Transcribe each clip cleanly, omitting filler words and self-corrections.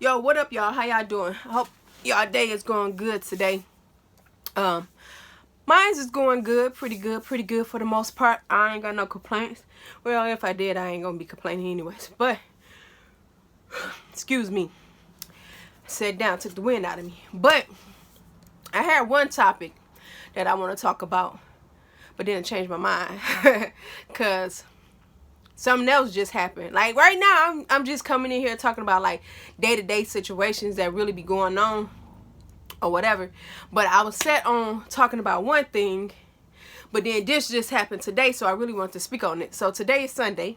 Yo, what up, y'all? How y'all doing? I hope y'all day is going good today. Mine's is going good, pretty good for the most part. I ain't got no complaints. Well, if I did, I ain't gonna be complaining anyways. But excuse me, sat down, took the wind out of me. But I had one topic that I want to talk about, but then I changed my mind because something else just happened. Like right now, I'm just coming in here talking about like day-to-day situations that really be going on or whatever. But I was set on talking about one thing, but then this just happened today, so I really want to speak on it. So today is Sunday.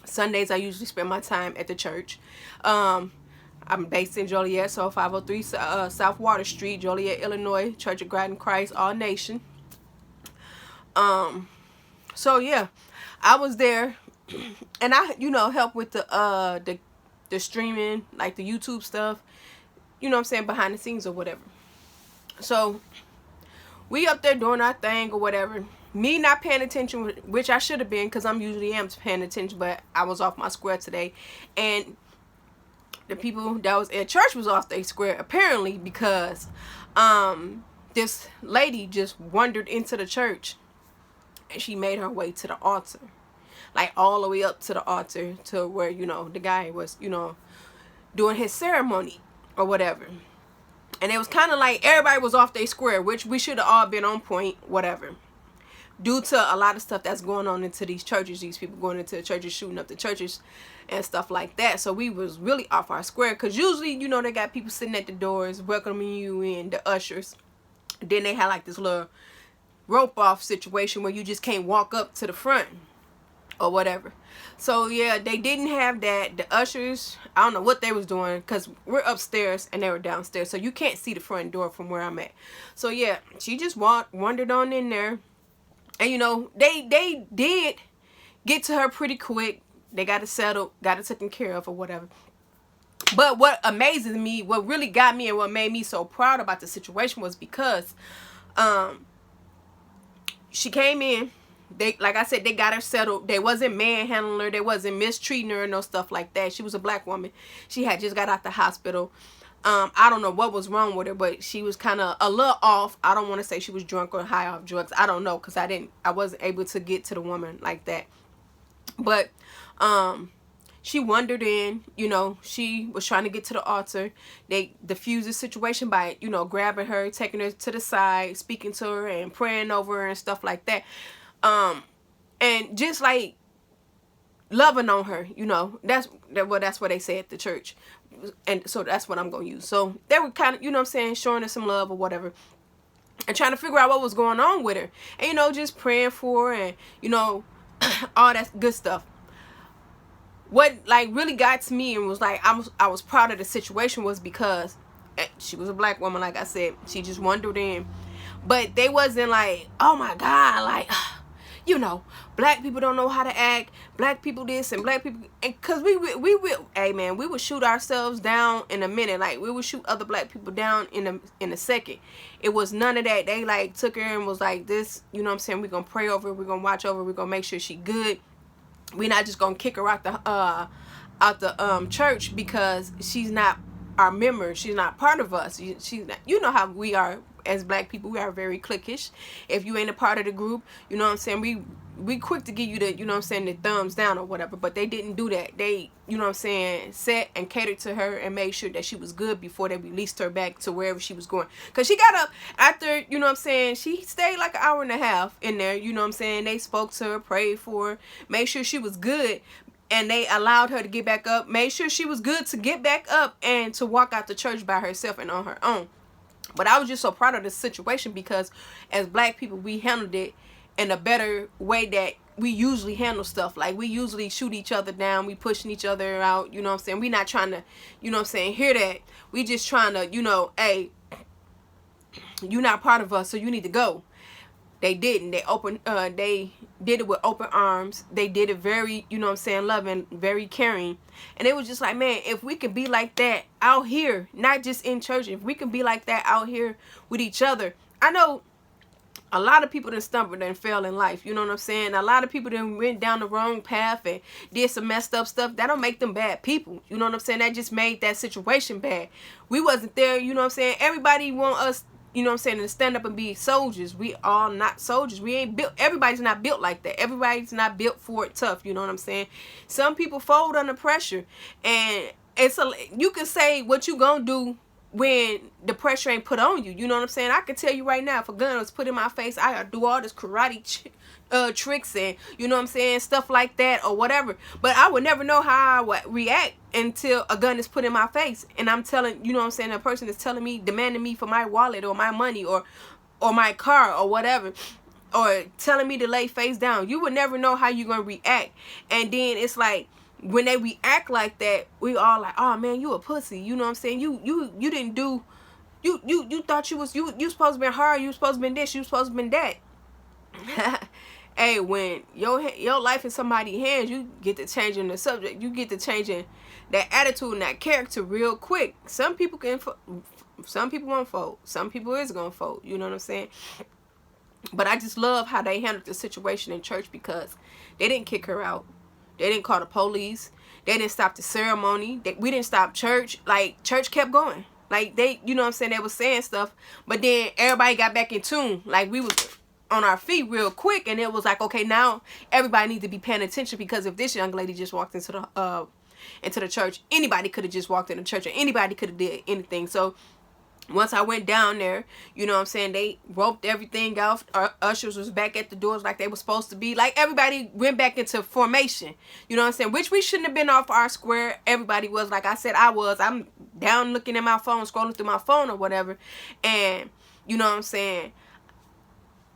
Sundays I usually spend my time at the church. I'm based in Joliet, so 503 South Water Street, Joliet, Illinois, Church of God in Christ, All Nation. So yeah, I was there, and I, help with the streaming, like the YouTube stuff, you know what I'm saying, behind the scenes or whatever. So we up there doing our thing or whatever. Me not paying attention, which I should have been, because I'm usually paying attention, but I was off my square today, and the people that was at church was off their square apparently because this lady just wandered into the church. And she made her way to the altar. Like all the way up to the altar to where, the guy was, doing his ceremony or whatever. And it was kind of like everybody was off their square, which we should have all been on point, whatever. Due to a lot of stuff that's going on into these churches, these people going into the churches, shooting up the churches and stuff like that. So we was really off our square because usually, they got people sitting at the doors welcoming you in, the ushers. Then they had like this little rope off situation where you just can't walk up to the front or whatever. So yeah, they didn't have that. The ushers, I don't know what they was doing because we're upstairs and they were downstairs, so you can't see the front door from where I'm at. So yeah, she just wandered on in there, and they did get to her pretty quick. They got it settled, got it taken care of or whatever. But what amazes me, what really got me and what made me so proud about the situation was because she came in. They, like I said, they got her settled. They wasn't manhandling her. They wasn't mistreating her, no stuff like that. She was a black woman. She had just got out the hospital. I don't know what was wrong with her, but she was kind of a little off. I don't want to say she was drunk or high off drugs. I don't know because I wasn't able to get to the woman like that. But she wandered in, she was trying to get to the altar. They diffused the situation by, grabbing her, taking her to the side, speaking to her and praying over her and stuff like that. And just like loving on her, that's what they say at the church. And so that's what I'm going to use. So they were kind of, showing her some love or whatever. And trying to figure out what was going on with her. And, just praying for her and, all that good stuff. What like really got to me and was like I was proud of the situation was because she was a black woman, like I said. She just wandered in, but they wasn't like, oh my God, like black people don't know how to act, black people this and black people, and cause we hey man, we would shoot ourselves down in a minute. Like we would shoot other black people down in a second. It was none of that. They like took her and was like, this, we're gonna pray over her, we're gonna watch over her, we're gonna make sure she good. We're not just gonna kick her out the church because she's not our member. She's not part of us. She's not, how we are as black people. We are very cliquish. If you ain't a part of the group, we quick to give you the, the thumbs down or whatever. But they didn't do that. They, set and catered to her and made sure that she was good before they released her back to wherever she was going. Because she got up after, she stayed like an hour and a half in there, They spoke to her, prayed for her, made sure she was good. And they allowed her to get back up, made sure she was good to get back up and to walk out the church by herself and on her own. But I was just so proud of this situation because as black people, we handled it in a better way that we usually handle stuff. Like we usually shoot each other down. We pushing each other out. We not trying to, hear that. We just trying to, hey, you not part of us, so you need to go. They didn't. They did it with open arms. They did it very, loving, very caring. And it was just like, man, if we could be like that out here, not just in church, if we can be like that out here with each other. I know A lot of people that stumbled and fell in life. You know what I'm saying? A lot of people that went down the wrong path and did some messed up stuff. That don't make them bad people. You know what I'm saying? That just made that situation bad. We wasn't there. You know what I'm saying? Everybody want us, you know what I'm saying, to stand up and be soldiers. We all not soldiers. We ain't built. Everybody's not built like that. Everybody's not built for it tough. You know what I'm saying? Some people fold under pressure, and you can say what you gonna do when the pressure ain't put on you. You know what I'm saying? I can tell you right now, if a gun was put in my face, I do all this karate tricks and, you know what I'm saying, stuff like that or whatever. But I would never know how I would react until a gun is put in my face. And I'm telling, you know what I'm saying, a person is telling me, demanding me for my wallet or my money or my car or whatever, or telling me to lay face down. You would never know how you're going to react. And then it's like, when they react like that, we all like, oh man, you a pussy. You know what I'm saying? You didn't do, you thought you supposed to be hard. You supposed to be this. You supposed to be that. Hey, when your life in somebody's hands, you get to changing the subject. You get to changing that attitude and that character real quick. Some people won't fold. Some people is gonna fold. You know what I'm saying? But I just love how they handled the situation in church, because they didn't kick her out. They didn't call the police. They didn't stop the ceremony. We didn't stop church. Like, church kept going. Like, they, you know what I'm saying, they was saying stuff. But then everybody got back in tune. Like, we was on our feet real quick. And it was like, okay, now everybody needs to be paying attention, because if this young lady just walked into the church, anybody could have just walked in the church, or anybody could have did anything. So once I went down there, you know what I'm saying, they roped everything out. Our ushers was back at the doors like they were supposed to be. Like, everybody went back into formation. You know what I'm saying? Which we shouldn't have been off our square. Everybody was. Like I said, I was. I'm down looking at my phone, scrolling through my phone or whatever. And, you know what I'm saying,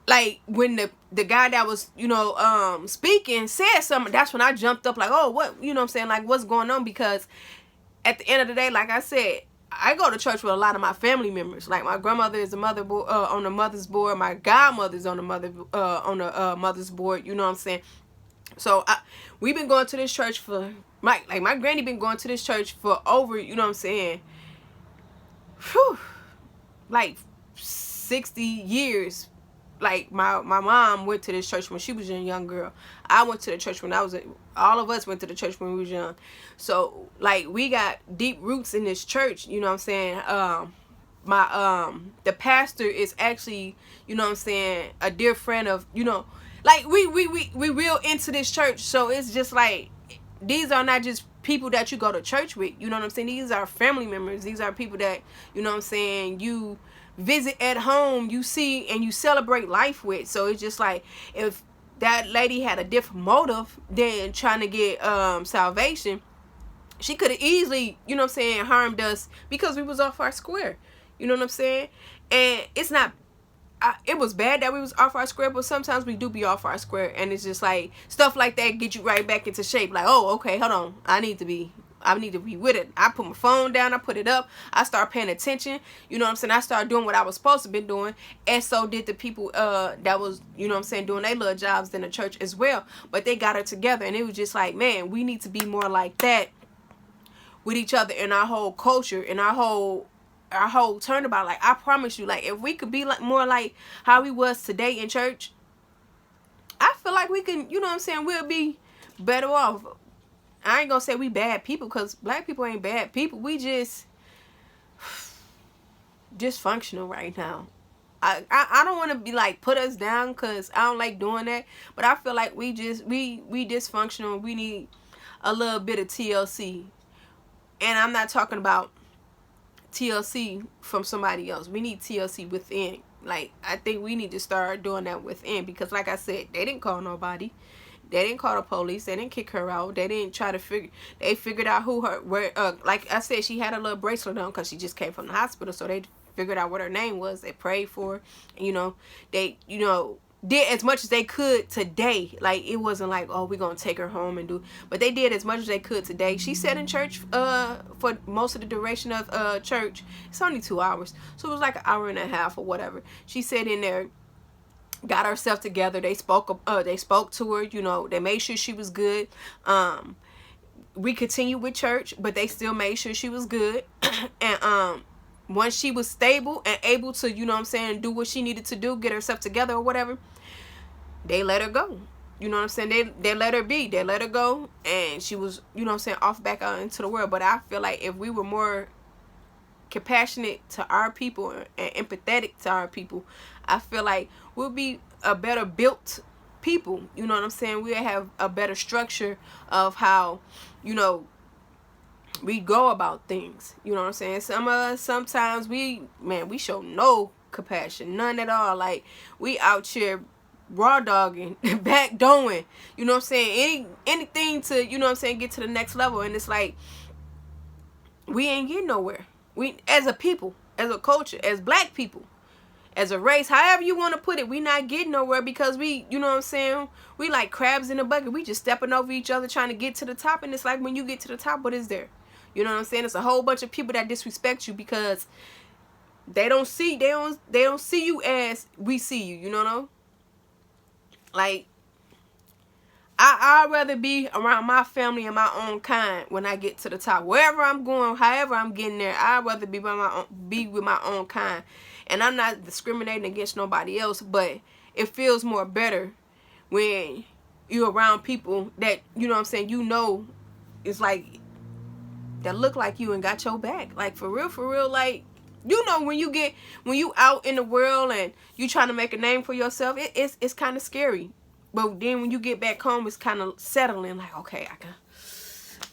like, when the guy that was, you know, speaking said something, that's when I jumped up like, oh, what, you know what I'm saying, like, what's going on? Because at the end of the day, like I said, I go to church with a lot of my family members. Like, my grandmother is on the mother's board. My godmother's on the mother's board. You know what I'm saying? So we've been going to this church for my granny been going to this church for over, you know what I'm saying, like 60 years. Like, my mom went to this church when she was a young girl. I went to the church when all of us went to the church when we was young. So, like, we got deep roots in this church, you know what I'm saying? The pastor is actually, you know what I'm saying, a dear friend of, you know, like, we real into this church. So it's just like, these are not just people that you go to church with, you know what I'm saying? These are family members. These are people that, you know what I'm saying, you visit at home, you see, and you celebrate life with. So it's just like, if that lady had a different motive than trying to get salvation, she could have easily, you know what I'm saying, harmed us because we was off our square. You know what I'm saying? And it's not, it was bad that we was off our square, but sometimes we do be off our square, and it's just like, stuff like that get you right back into shape. Like, oh, okay, hold on, I need to be with it. I put my phone down, I put it up, I start paying attention, you know what I'm saying, I started doing what I was supposed to be doing, and so did the people that was, you know what I'm saying, doing their little jobs in the church as well. But they got it together, and it was just like, man, we need to be more like that with each other in our whole culture, in our whole turnabout. Like, I promise you, like, if we could be like more like how we was today in church, I feel like we can, you know what I'm saying, we'll be better off. I ain't gonna say we bad people, because black people ain't bad people. We just dysfunctional right now. I don't want to be like, put us down, because I don't like doing that. But I feel like we dysfunctional. We need a little bit of TLC. And I'm not talking about TLC from somebody else. We need TLC within. Like, I think we need to start doing that within, because like I said, they didn't call nobody. They didn't call the police. They didn't kick her out. They didn't try to they figured out like I said, she had a little bracelet on because she just came from the hospital. So they figured out what her name was. They prayed for her. And, you know, they, you know, did as much as they could today. Like, it wasn't like, oh, we're going to take her home and do, but they did as much as they could today. She sat in church for most of the duration of church. It's only 2 hours. So it was like an hour and a half or whatever. She sat in there, got herself together. They spoke to her, you know, they made sure she was good. We continued with church, but they still made sure she was good. And once she was stable and able to, you know what I'm saying, do what she needed to do, get herself together or whatever, they let her go. You know what I'm saying? They let her be. They let her go. And she was, you know what I'm saying, off back out into the world. But I feel like if we were more compassionate to our people and empathetic to our people, I feel like we'll be a better built people. You know what I'm saying? We'll have a better structure of how, you know, we go about things. You know what I'm saying? Sometimes we show no compassion, none at all. Like, we out here raw dogging, back doing, you know what I'm saying, anything to, you know what I'm saying, get to the next level. And it's like, we ain't getting nowhere. We, as a people, as a culture, as black people, as a race, however you want to put it, we not getting nowhere because we, you know what I'm saying, we like crabs in a bucket. We just stepping over each other trying to get to the top. And it's like, when you get to the top, what is there? You know what I'm saying? It's a whole bunch of people that disrespect you because they don't see you as we see you. You know? Like, I'd rather be around my family and my own kind when I get to the top. Wherever I'm going, however I'm getting there, I'd rather be with my own kind. And I'm not discriminating against nobody else, but it feels more better when you're around people that, you know what I'm saying, you know, it's like, that look like you and got your back. Like, for real, like, you know, when you out in the world and you trying to make a name for yourself, it's kind of scary. But then when you get back home, it's kind of settling. Like, okay, I can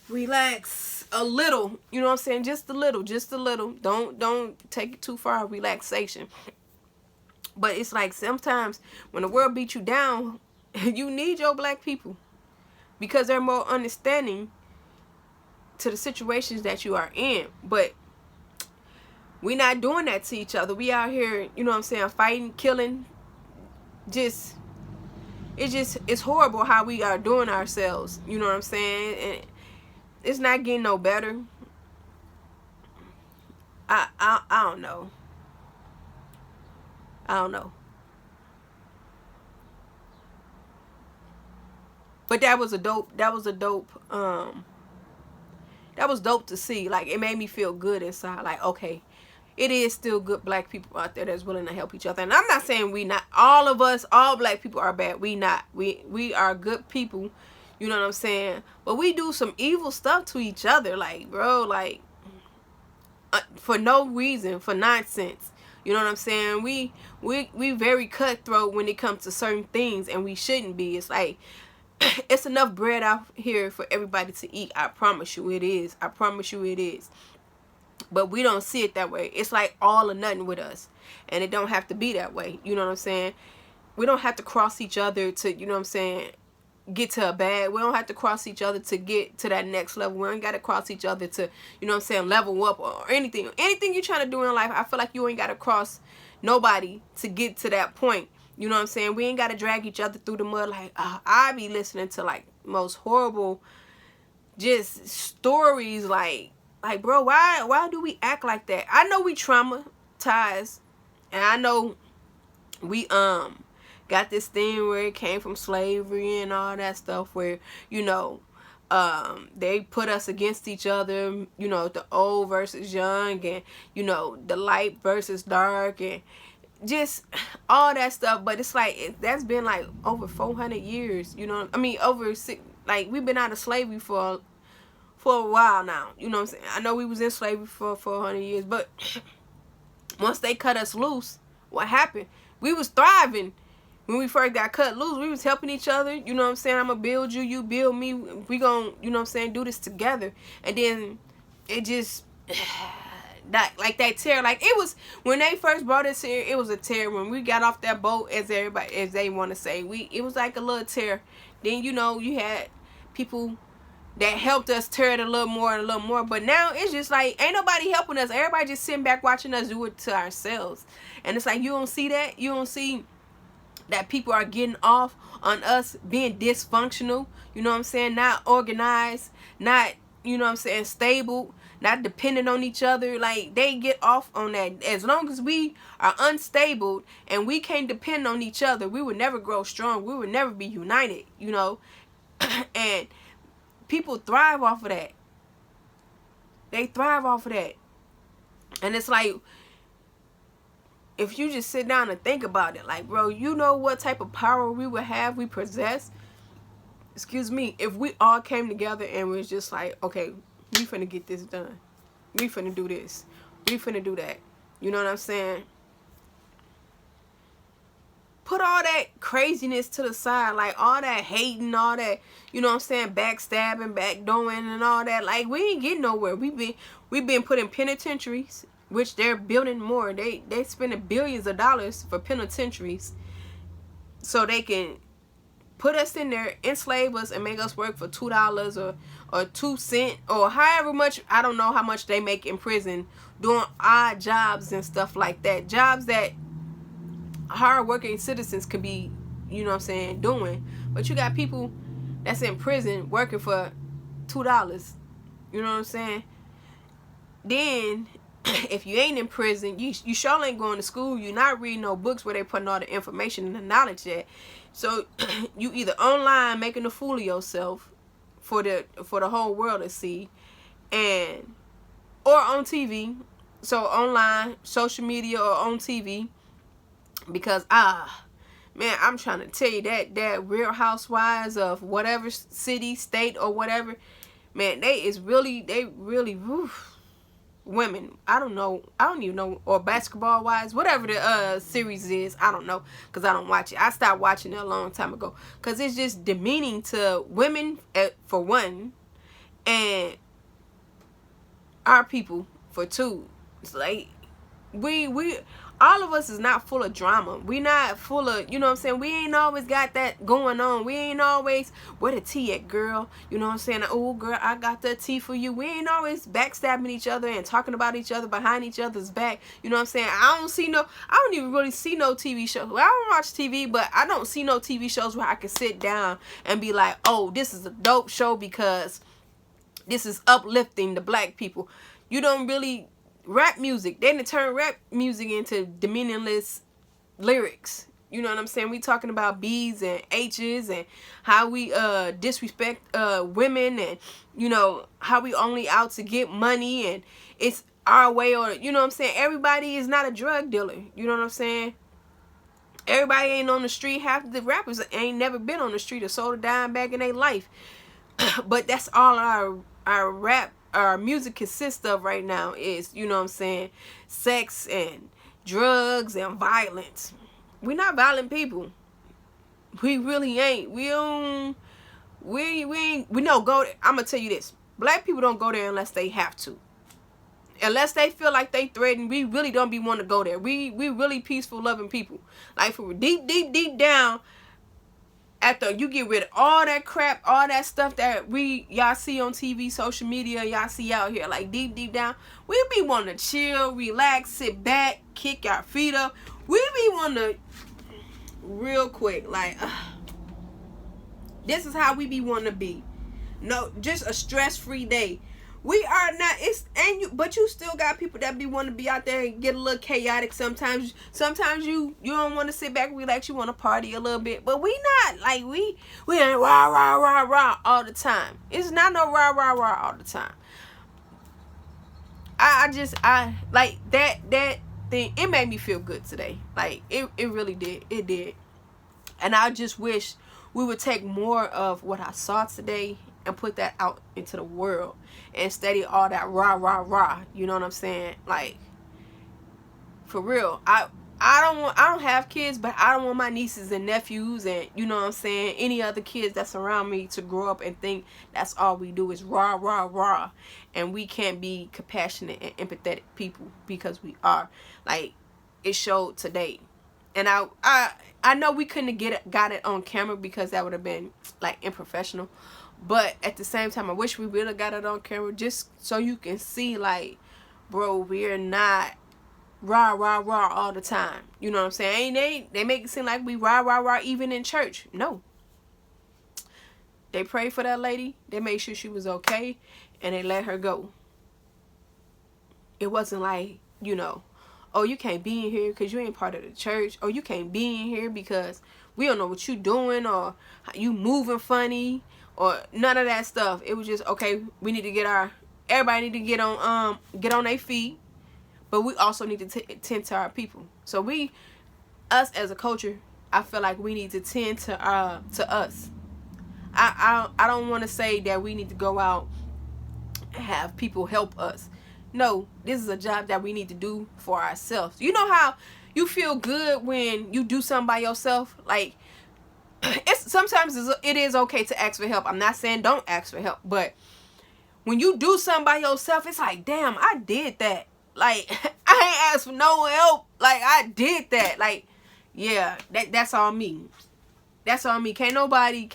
relax a little. You know what I'm saying? Just a little. Don't take it too far. Relaxation. But it's like, sometimes when the world beats you down, you need your black people because they're more understanding to the situations that you are in. But we not doing that to each other. We out here, you know what I'm saying, fighting, killing. It's horrible how we are doing ourselves. You know what I'm saying? And it's not getting no better. I don't know. But that was dope to see. Like, it made me feel good inside. Like, okay, it is still good black people out there that's willing to help each other. And I'm not saying we not, all of us, all black people are bad. We not. We are good people. You know what I'm saying? But we do some evil stuff to each other. Like, bro, like, for no reason, for nonsense. You know what I'm saying? We very cutthroat when it comes to certain things, and we shouldn't be. It's like, it's enough bread out here for everybody to eat. I promise you it is. I promise you it is. But we don't see it that way. It's like all or nothing with us. And it don't have to be that way. You know what I'm saying? We don't have to cross each other to, you know what I'm saying, get to a bad. We don't have to cross each other to get to that next level. We ain't got to cross each other to, you know what I'm saying, level up or anything. Anything you're trying to do in life, I feel like you ain't got to cross nobody to get to that point. You know what I'm saying? We ain't got to drag each other through the mud. Like, I be listening to, like, most horrible just stories. Like, bro, why do we act like that? I know we traumatized. And I know we got this thing where it came from slavery and all that stuff, where, you know, they put us against each other, you know, the old versus young, and, you know, the light versus dark, and just all that stuff. But it's like, that's been like over 400 years, you know. I mean, like, we've been out of slavery for a while now, you know what I'm saying. I know we was in slavery for 400 years, but once they cut us loose, what happened? We was thriving. When we first got cut loose, we was helping each other. You know what I'm saying? I'm going to build you, you build me. We going to, you know what I'm saying, do this together. And then it just, that tear. Like, it was, when they first brought us here, it was a tear. When we got off that boat, as they want to say, it was like a little tear. Then, you know, you had people that helped us tear it a little more and a little more. But now it's just like, ain't nobody helping us. Everybody just sitting back watching us do it to ourselves. And it's like, you don't see that. You don't see that people are getting off on us being dysfunctional. You know what I'm saying? Not organized. Not, you know what I'm saying, stable. Not dependent on each other. Like, they get off on that. As long as we are unstable and we can't depend on each other, we would never grow strong. We would never be united, you know. And people thrive off of that. They thrive off of that. And it's like, if you just sit down and think about it, like, bro, you know what type of power we would have, we possess, excuse me, if we all came together and was just like, okay, we finna get this done. We finna do this. We finna do that. You know what I'm saying? Put all that craziness to the side, like all that hating, all that, you know what I'm saying, backstabbing, backdoing and all that. Like, we ain't getting nowhere. We've been put in penitentiaries, which they're building more. They spending billions of dollars for penitentiaries so they can put us in there, enslave us, and make us work for $2 or 2 cents or however much. I don't know how much they make in prison doing odd jobs and stuff like that. Jobs that hard-working citizens could be, you know what I'm saying, doing. But you got people that's in prison working for $2. You know what I'm saying? Then, if you ain't in prison, you sure ain't going to school. You're not reading no books where they putting all the information and the knowledge at. So, you either online making a fool of yourself for the whole world to see, and or on TV. So, online, social media, or on TV. Because man, I'm trying to tell you that Real Housewives of whatever city, state, or whatever, man, they really women. I don't even know, or Basketball Wives, whatever the series is. I don't know, because I don't watch it. I stopped watching it a long time ago, because it's just demeaning to women for one, and our people for two. It's like we all of us is not full of drama. We not full of, you know what I'm saying, we ain't always got that going on. We ain't always, where the tea at, girl? You know what I'm saying? Oh, girl, I got the tea for you. We ain't always backstabbing each other and talking about each other behind each other's back. You know what I'm saying? I don't even really see no TV shows. Well, I don't watch TV, but I don't see no TV shows where I can sit down and be like, oh, this is a dope show because this is uplifting the black people. You don't really... Rap music, they didn't turn rap music into meaningless lyrics. You know what I'm saying? We talking about B's and H's and how we disrespect women, and you know how we only out to get money and it's our way, or you know what I'm saying? Everybody is not a drug dealer. You know what I'm saying? Everybody ain't on the street. Half the rappers ain't never been on the street or sold a dime bag in their life. But that's all our rap, our music consists of right now is, you know what I'm saying, sex and drugs and violence. We're not violent people. We really ain't. We don't go there. I'm gonna tell you this. Black people don't go there unless they have to. Unless they feel like they threatened, we really don't be wanting to go there. We really peaceful, loving people. Like, for deep down, after you get rid of all that crap, all that stuff that y'all see on TV, social media, y'all see out here, like deep down, we be wanting to chill, relax, sit back, kick our feet up. We be wanting to, real quick, like, this is how we be wanting to be. No, just a stress-free day. We are not, but you still got people that be wanting to be out there and get a little chaotic sometimes. Sometimes you don't want to sit back and relax, you want to party a little bit. But we not, like, we ain't rah all the time. It's not no rah all the time. I like that thing, it made me feel good today. Like, it really did. It did. And I just wish we would take more of what I saw today and put that out into the world instead of all that rah. You know what I'm saying? Like, for real, I don't have kids, but I don't want my nieces and nephews and, you know what I'm saying, any other kids that's around me to grow up and think that's all we do is rah, and we can't be compassionate and empathetic people, because we are. Like, it showed today. And I know we couldn't have got it on camera because that would have been like unprofessional. But at the same time, I wish we would have got it on camera just so you can see, like, bro, we're not rah all the time. You know what I'm saying? They make it seem like we rah even in church. No. They prayed for that lady. They made sure she was okay. And they let her go. It wasn't like, you know, oh, you can't be in here because you ain't part of the church. Or you can't be in here because we don't know what you doing, or you moving funny, or none of that stuff. It was just, okay, we need to everybody need to get on their feet, but we also need to tend to our people. So us as a culture, I feel like we need to tend to us. I don't want to say that we need to go out and have people help us. No, this is a job that we need to do for ourselves. You know how you feel good when you do something by yourself? Like, sometimes it is okay to ask for help. I'm not saying don't ask for help, but when you do something by yourself, it's like, damn, I did that. Like, I ain't asked for no help. Like, I did that. Like, yeah, that's all me. That's all me. Can't nobody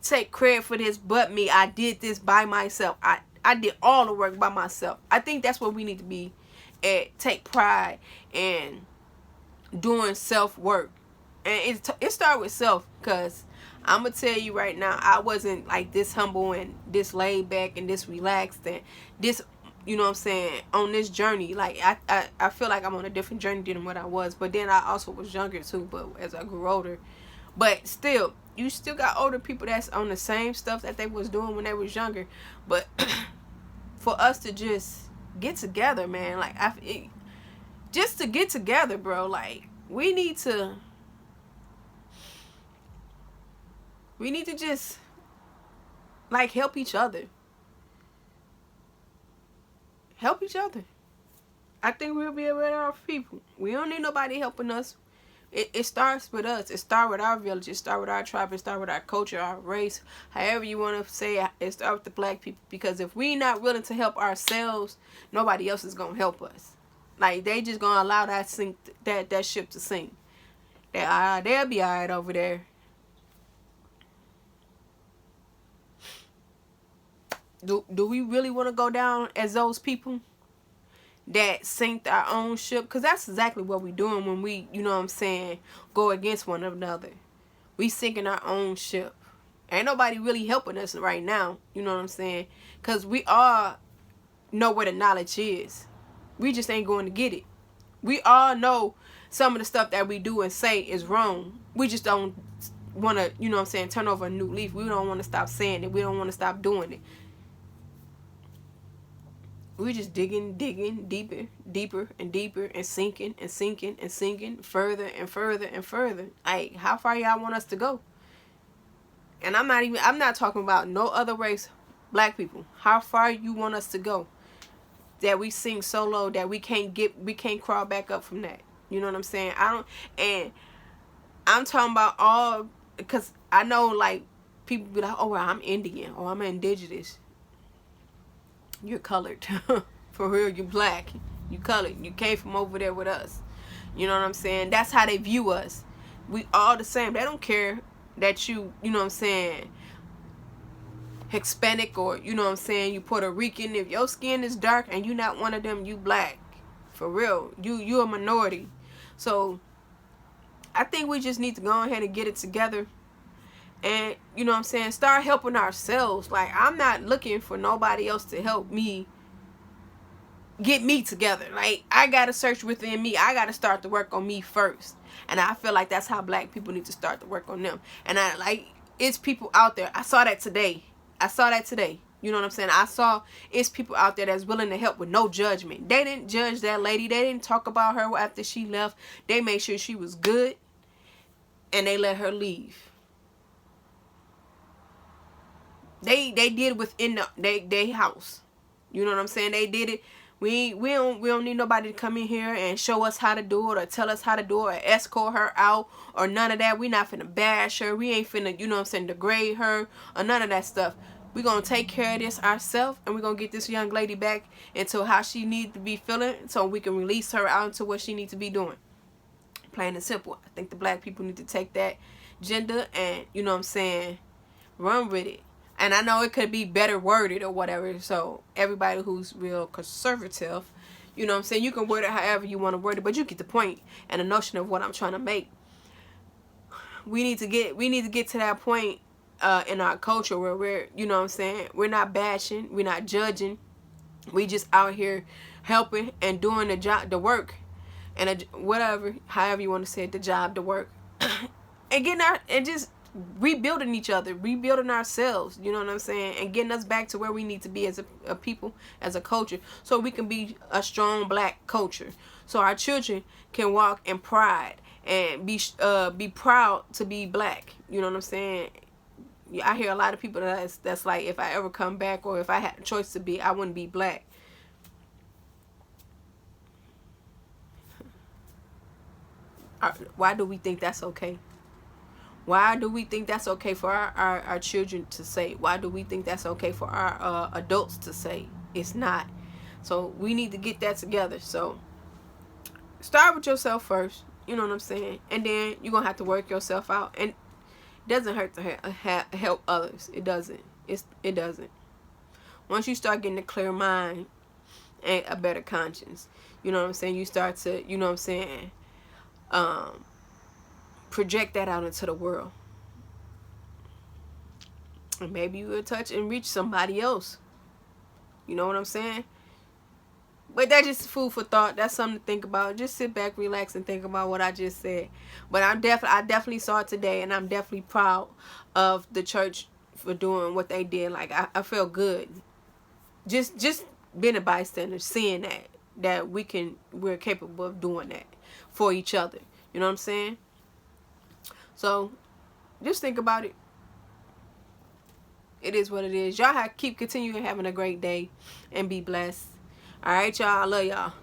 take credit for this but me. I did this by myself. I did all the work by myself. I think that's what we need to be at. Take pride in doing self-work. And it started with self, because I'm going to tell you right now, I wasn't like this humble and this laid back and this relaxed and this, you know what I'm saying, on this journey. Like, I feel like I'm on a different journey than what I was. But then I also was younger too, but as I grew older. But still, you still got older people that's on the same stuff that they was doing when they was younger. But for us to just get together, man, like, just to get together, bro, like, we need to just, like, help each other. Help each other. I think we'll be a better off people. We don't need nobody helping us. It starts with us. It starts with our village. It starts with our tribe. It starts with our culture, our race. However you want to say it, it starts with the black people. Because if we not willing to help ourselves, nobody else is going to help us. Like, they just going to allow that ship to sink. They'll be all right over there. Do we really want to go down as those people that sink our own ship? Because that's exactly what we're doing when we, you know what I'm saying, go against one another. We sinking our own ship. Ain't nobody really helping us right now, you know what I'm saying? Because we all know where the knowledge is. We just ain't going to get it. We all know some of the stuff that we do and say is wrong. We just don't want to, you know what I'm saying, turn over a new leaf. We don't want to stop saying it. We don't want to stop doing it. We're just digging deeper and deeper and sinking further and further and further. Like, how far y'all want us to go? And I'm not talking about no other race, black people. How far you want us to go? That we sink so low that we can't crawl back up from that. You know what I'm saying? And I'm talking about all, because I know, like, people be like, oh, well, I'm Indian, or I'm indigenous. You're colored. For real, you black. You colored. You came from over there with us. You know what I'm saying? That's how they view us. We all the same. They don't care that you know what I'm saying, Hispanic, or, you know what I'm saying, you Puerto Rican. If your skin is dark and you not one of them, you black. For real. You a minority. So I think we just need to go ahead and get it together. And, you know what I'm saying, start helping ourselves. Like, I'm not looking for nobody else to help me get me together. Like, I got to search within me. I got to start to work on me first. And I feel like that's how black people need to start to work on them. And it's people out there. I saw that today. You know what I'm saying? It's people out there that's willing to help with no judgment. They didn't judge that lady. They didn't talk about her after she left. They made sure she was good. And they let her leave. They did within their house. You know what I'm saying? They did it. We don't need nobody to come in here and show us how to do it, or tell us how to do it, or escort her out, or none of that. We not finna bash her. We ain't finna, you know what I'm saying, degrade her, or none of that stuff. We gonna take care of this ourselves, and we gonna get this young lady back into how she needs to be feeling, so we can release her out into what she needs to be doing. Plain and simple. I think the black people need to take that gender and, you know what I'm saying, run with it. And I know it could be better worded or whatever. So everybody who's real conservative, you know what I'm saying, you can word it however you want to word it, but you get the point and the notion of what I'm trying to make. We need to get to that point in our culture where we're, you know what I'm saying, we're not bashing, we're not judging. We just out here helping and doing the job, the work, and whatever, however you want to say it, the job, the work. And getting out and just rebuilding each other, rebuilding ourselves, you know what I'm saying, and getting us back to where we need to be as a people, as a culture, so we can be a strong black culture, so our children can walk in pride and be proud to be black. You know what I'm saying? I hear a lot of people that's like, if I ever come back, or if I had a choice to be, I wouldn't be black. Why do we think that's okay? Why do we think that's okay for our children to say? Why do we think that's okay for our adults to say? It's not. So we need to get that together. So start with yourself first. You know what I'm saying? And then you're going to have to work yourself out. And it doesn't hurt to help others. It doesn't. It doesn't. Once you start getting a clear mind and a better conscience, you know what I'm saying, you start to, you know what I'm saying, project that out into the world. And maybe you will touch and reach somebody else. You know what I'm saying? But that's just food for thought. That's something to think about. Just sit back, relax, and think about what I just said. But I definitely saw it today, and I'm definitely proud of the church for doing what they did. Like, I felt good. Just being a bystander, seeing that we're capable of doing that for each other. You know what I'm saying? So just think about it. It is what it is. Y'all keep continuing having a great day and be blessed. All right, y'all. I love y'all.